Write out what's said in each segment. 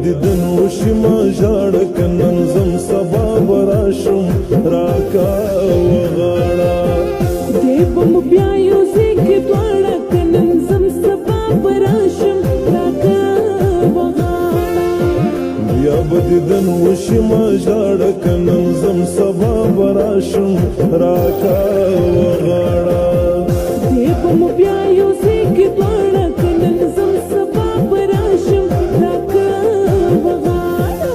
دیدن وشي ما ژاړه که نن ځم سبا به راشم راکا وغاړه دی به مو بیا یو ځای کې دواړه که نن ځم سبا به راشم راکا وغاړه بیا به دیدن وشي ما ژاړه که نن ځم سبا به راشم راکا وغاړه دی به مو بیا یو ځای کې دواړه که نن ځم سبا به راشم راکا وغاړه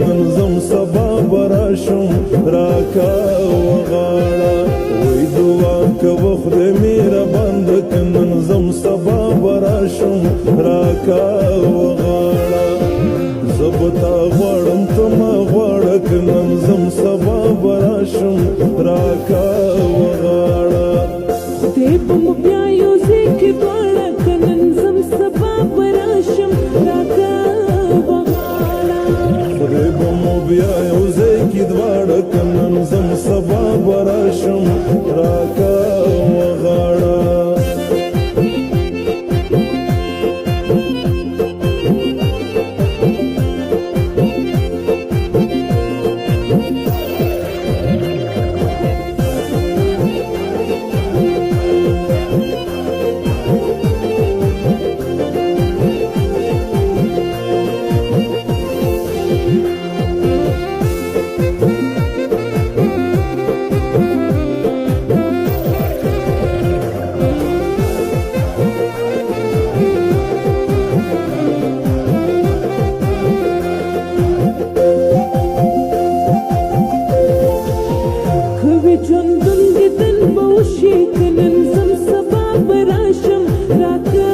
نن ځم سبا به راشم راکا وغاړه وای دعا کوه خدای مهربان ده که نن ځم سبا به راشم راکا وغاړه زه به تا غواړم ته ما غواړه که نن ځم سبا به راشم راکا وغاړه خدای به مو بیا یو ځای کې دواړه که نن ځم سبا به راشم راکا خدای به مو بیا یو ځای کې دواړه که نن ځم سبا به راشم راکا وغاړه ژوندون دیدن به وشي که نن ځم سبا به راشم راکا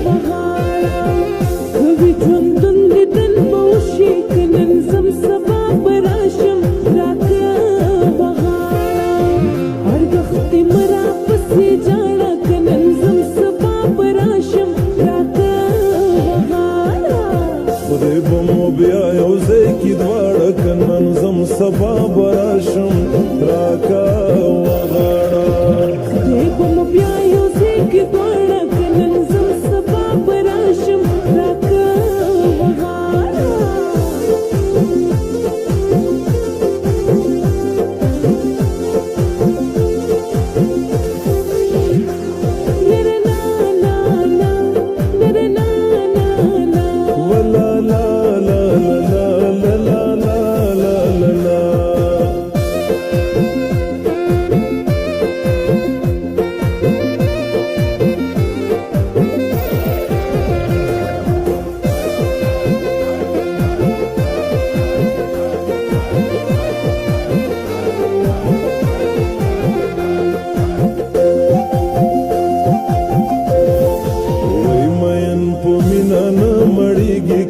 وغاړه کوي ژوندون دیدن به وشي که نن ځم سبا به راشم راکا وغاړه هر وخت مې راپسې ژاړه که نن ځم سبا به راشم راکا وغاړه خدای به مو بیا یو ځای کې دواړه که نن ځم سبا به راشم راکا وغاړه خدای به مو بیا یو ځای کې دواړه که نن ځم سبا به راشم راکا وغاړه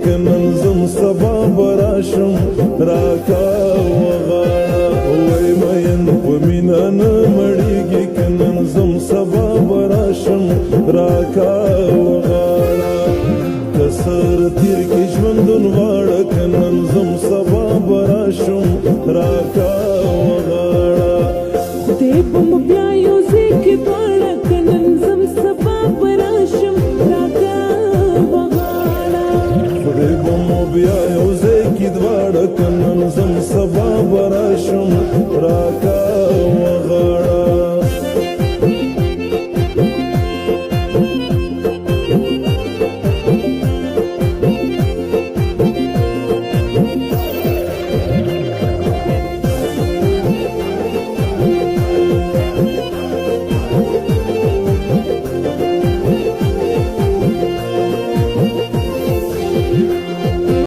که نن ځم سبا به راشم راکا وغاړه وای مین په مینه نه مړېږي که نن ځم سبا به راشم راکا وغاړه که سر تیر کې ژوندون غواړه که نن ځم سبا به راشم راکا وغاړه خدای به مو بیا یو ځای کې دواړه که نن ځم سبا به راشم راکا وغاړه خدای به مو بیا یو ځای کې دواړه که نن ځم سبا به راشم راکا